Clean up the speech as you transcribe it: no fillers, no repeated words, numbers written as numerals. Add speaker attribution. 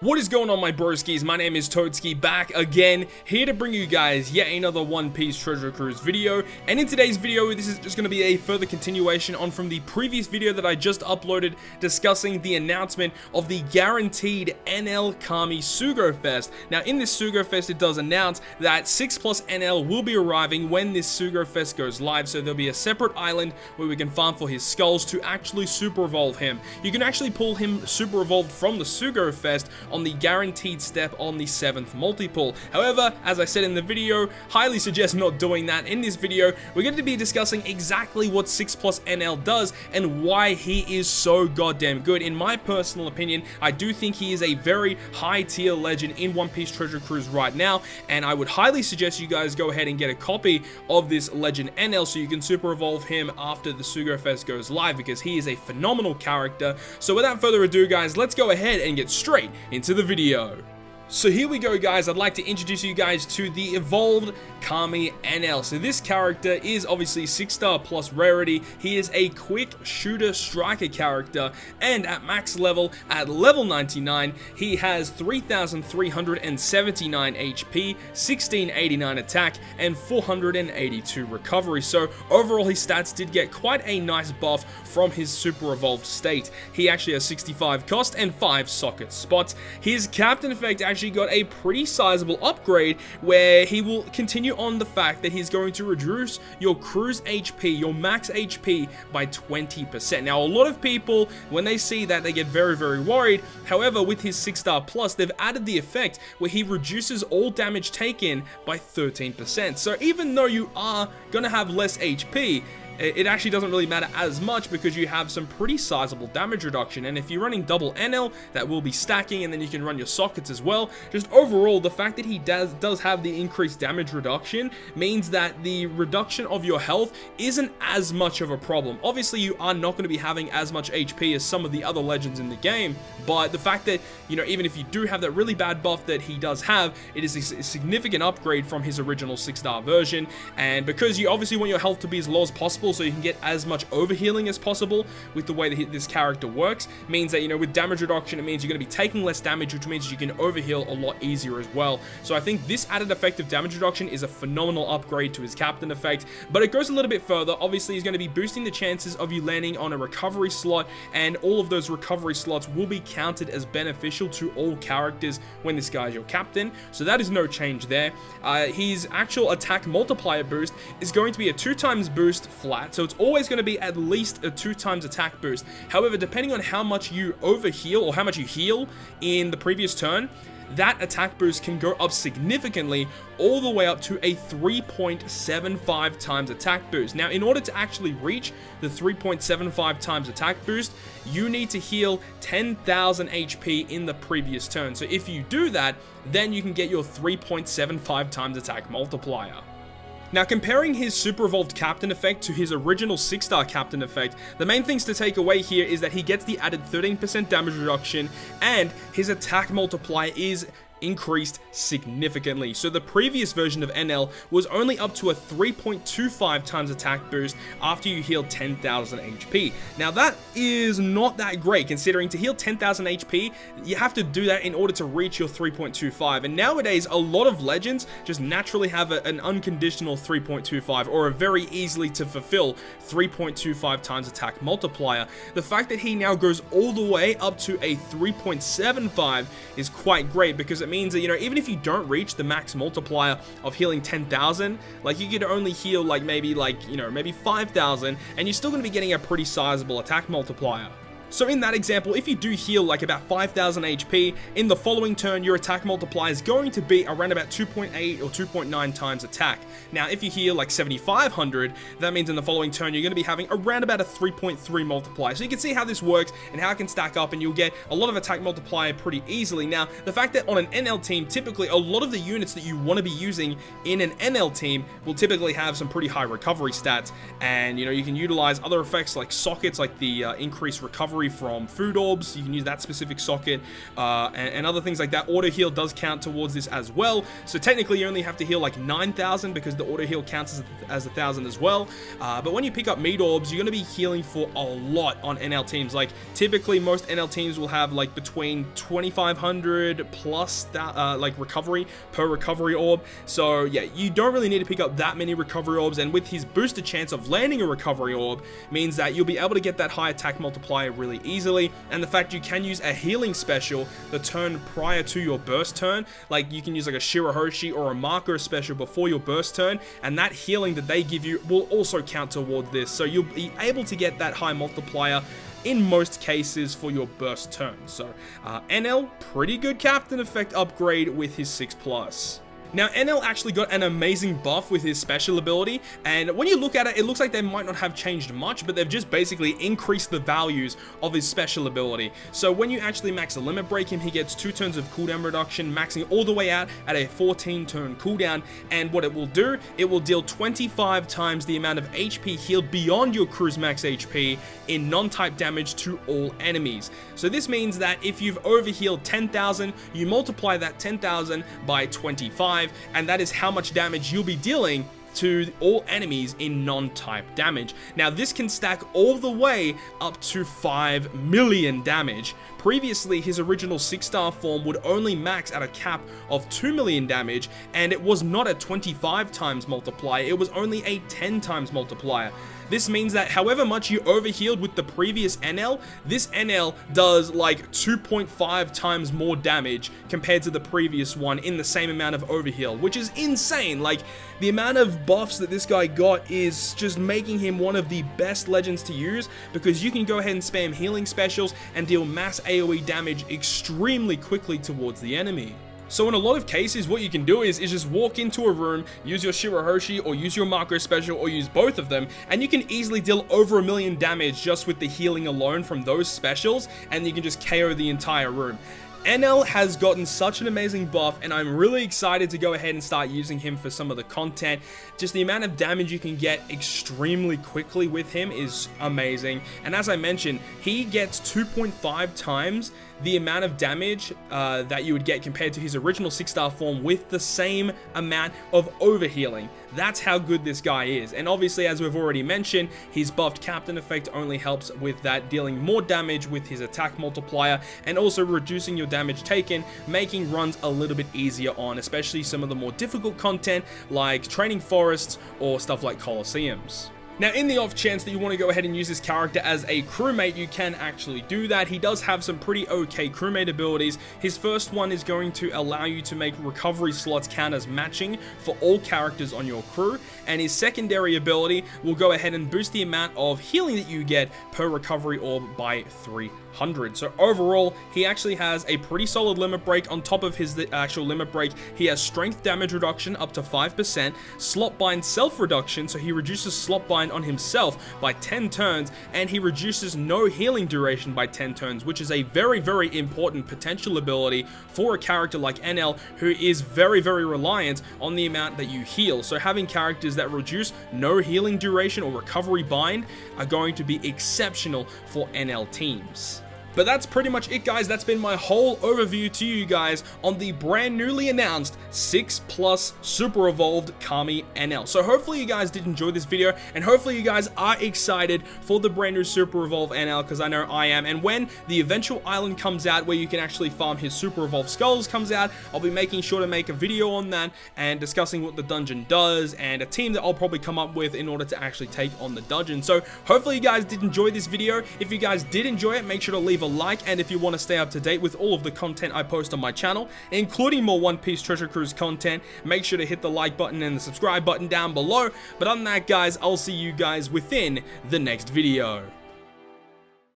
Speaker 1: What is going on, my broskiis? My name is Toadskii, back again, here to bring you guys yet another One Piece Treasure Cruise video. And in today's video, this is just going to be a further continuation on from the previous video that I just uploaded discussing the announcement of the guaranteed ENEL Kami Sugo Fest. Now, in this Sugo Fest, it does announce that 6+ ENEL will be arriving when this Sugo Fest goes live. So there'll be a separate island where we can farm for his skulls to actually super evolve him. You can actually pull him super evolved from the Sugo Fest on the guaranteed step on the 7th multi-pull. However, as I said in the video, highly suggest not doing that. In this video, we're going to be discussing exactly what 6+ ENEL does and why he is so goddamn good. In my personal opinion, I do think he is a very high tier legend in One Piece Treasure Cruise right now, and I would highly suggest you guys go ahead and get a copy of this legend ENEL so you can super evolve him after the Sugo Fest goes live, because he is a phenomenal character. So without further ado, guys, let's go ahead and get straight into the video. So here we go, guys. I'd like to introduce you guys to the evolved Kami ENEL. So this character is obviously 6-star plus rarity. He is a quick shooter striker character, and at max level, at level 99, he has 3,379 HP, 1689 attack, and 482 recovery. So overall, his stats did get quite a nice buff from his super evolved state. He actually has 65 cost and 5 socket spots. His captain effect actually got a pretty sizable upgrade, where he will continue on the fact that he's going to reduce your cruise HP, your max HP, by 20%. Now, a lot of people, when they see that, they get very, very worried. However, with his 6-star plus, they've added the effect where he reduces all damage taken by 13%. So even though you are gonna have less HP, it actually doesn't really matter as much, because you have some pretty sizable damage reduction. And if you're running double ENEL, that will be stacking, and then you can run your sockets as well. Just overall, the fact that he does have the increased damage reduction means that the reduction of your health isn't as much of a problem. Obviously, you are not going to be having as much HP as some of the other legends in the game, but the fact that, you know, even if you do have that really bad buff that he does have, it is a significant upgrade from his original 6-star version. And because you obviously want your health to be as low as possible, so you can get as much overhealing as possible with the way that this character works, means that, you know, with damage reduction, it means you're going to be taking less damage, which means you can overheal a lot easier as well. So I think this added effect of damage reduction is a phenomenal upgrade to his captain effect, but it goes a little bit further. Obviously, he's going to be boosting the chances of you landing on a recovery slot, and all of those recovery slots will be counted as beneficial to all characters when this guy is your captain. So that is no change there. His actual attack multiplier boost is going to be a 2x boost flat, so it's always going to be at least a 2x attack boost. However, depending on how much you overheal or how much you heal in the previous turn, that attack boost can go up significantly, all the way up to a 3.75 times attack boost. Now, in order to actually reach the 3.75 times attack boost, you need to heal 10,000 HP in the previous turn. So if you do that, then you can get your 3.75 times attack multiplier. Now, comparing his super evolved captain effect to his original 6-star captain effect, the main things to take away here is that he gets the added 13% damage reduction, and his attack multiplier is increased significantly. So the previous version of ENEL was only up to a 3.25 times attack boost after you heal 10,000 HP. Now, that is not that great, considering to heal 10,000 HP, you have to do that in order to reach your 3.25. And nowadays, a lot of legends just naturally have an unconditional 3.25, or a very easily to fulfill 3.25 times attack multiplier. The fact that he now goes all the way up to a 3.75 is quite great, because it means that, you know, even if you don't reach the max multiplier of healing 10,000, like, you could only heal maybe 5,000, and you're still going to be getting a pretty sizable attack multiplier. So in that example, if you do heal like about 5,000 HP, in the following turn, your attack multiplier is going to be around about 2.8 or 2.9 times attack. Now, if you heal like 7,500, that means in the following turn, you're going to be having around about a 3.3 multiplier. So you can see how this works and how it can stack up, and you'll get a lot of attack multiplier pretty easily. Now, the fact that on an ENEL team, typically a lot of the units that you want to be using in an ENEL team will typically have some pretty high recovery stats, and, you know, you can utilize other effects like sockets, like the increased recovery recovery from food orbs. You can use that specific socket, and other things like that. Auto heal does count towards this as well. So technically you only have to heal like 9,000 because the auto heal counts as 1,000 as well. But when you pick up meat orbs, you're going to be healing for a lot on NL teams. Like typically most NL teams will have like between 2,500 plus like recovery per recovery orb. So yeah, you don't really need to pick up that many recovery orbs, and with his boosted chance of landing a recovery orb means that you'll be able to get that high attack multiplier really easily. And the fact you can use a healing special the turn prior to your burst turn, like you can use like a Shirahoshi or a Marco special before your burst turn, and that healing that they give you will also count towards this. So you'll be able to get that high multiplier in most cases for your burst turn. So NL, pretty good captain effect upgrade with his 6+. Now, ENEL actually got an amazing buff with his special ability, and when you look at it, it looks like they might not have changed much, but they've just basically increased the values of his special ability. So when you actually max a limit break him, he gets 2 turns of cooldown reduction, maxing all the way out at a 14-turn cooldown, and what it will do, it will deal 25 times the amount of HP healed beyond your crew's max HP in non-type damage to all enemies. So this means that if you've overhealed 10,000, you multiply that 10,000 by 25, and that is how much damage you'll be dealing to all enemies in non-type damage. Now this can stack all the way up to 5 million damage. Previously, his original 6-star form would only max at a cap of 2 million damage, and it was not a 25 times multiplier, it was only a 10 times multiplier. This means that however much you overhealed with the previous NL, this NL does like 2.5 times more damage compared to the previous one in the same amount of overheal, which is insane. Like, the amount of buffs that this guy got is just making him one of the best legends to use, because you can go ahead and spam healing specials and deal mass AoE damage extremely quickly towards the enemy. So in a lot of cases, what you can do is just walk into a room, use your Shirahoshi or use your Marco special or use both of them, and you can easily deal over 1 million damage just with the healing alone from those specials, and you can just KO the entire room. NL has gotten such an amazing buff, and I'm really excited to go ahead and start using him for some of the content. Just the amount of damage you can get extremely quickly with him is amazing. And as I mentioned, he gets 2.5 times the amount of damage that you would get compared to his original 6-star form with the same amount of overhealing. That's how good this guy is. And obviously, as we've already mentioned, his buffed captain effect only helps with that, dealing more damage with his attack multiplier and also reducing your damage taken, making runs a little bit easier on especially some of the more difficult content like training forests or stuff like Colosseums. Now, in the off chance that you want to go ahead and use this character as a crewmate, you can actually do that. He does have some pretty okay crewmate abilities. His first one is going to allow you to make recovery slots count as matching for all characters on your crew, and his secondary ability will go ahead and boost the amount of healing that you get per recovery orb by 300. So overall, he actually has a pretty solid limit break. On top of his actual limit break, he has strength damage reduction up to 5%, slot bind self reduction, so he reduces slot bind on himself by 10 turns, and he reduces no healing duration by 10 turns, which is a very, very important potential ability for a character like NL, who is very, very reliant on the amount that you heal. So having characters that reduce no healing duration or recovery bind are going to be exceptional for NL teams. But that's pretty much it, guys. That's been my whole overview to you guys on the brand newly announced 6+ Super Evolved Kami NL. So hopefully you guys did enjoy this video, and hopefully you guys are excited for the brand new Super Evolved NL, because I know I am. And when the eventual island comes out where you can actually farm his Super Evolved Skulls comes out, I'll be making sure to make a video on that and discussing what the dungeon does and a team that I'll probably come up with in order to actually take on the dungeon. So hopefully you guys did enjoy this video. If you guys did enjoy it, make sure to leave a like, and if you want to stay up to date with all of the content I post on my channel, including more One Piece Treasure Cruise content, make sure to hit the like button and the subscribe button down below. But other than that, guys, I'll see you guys within the next video.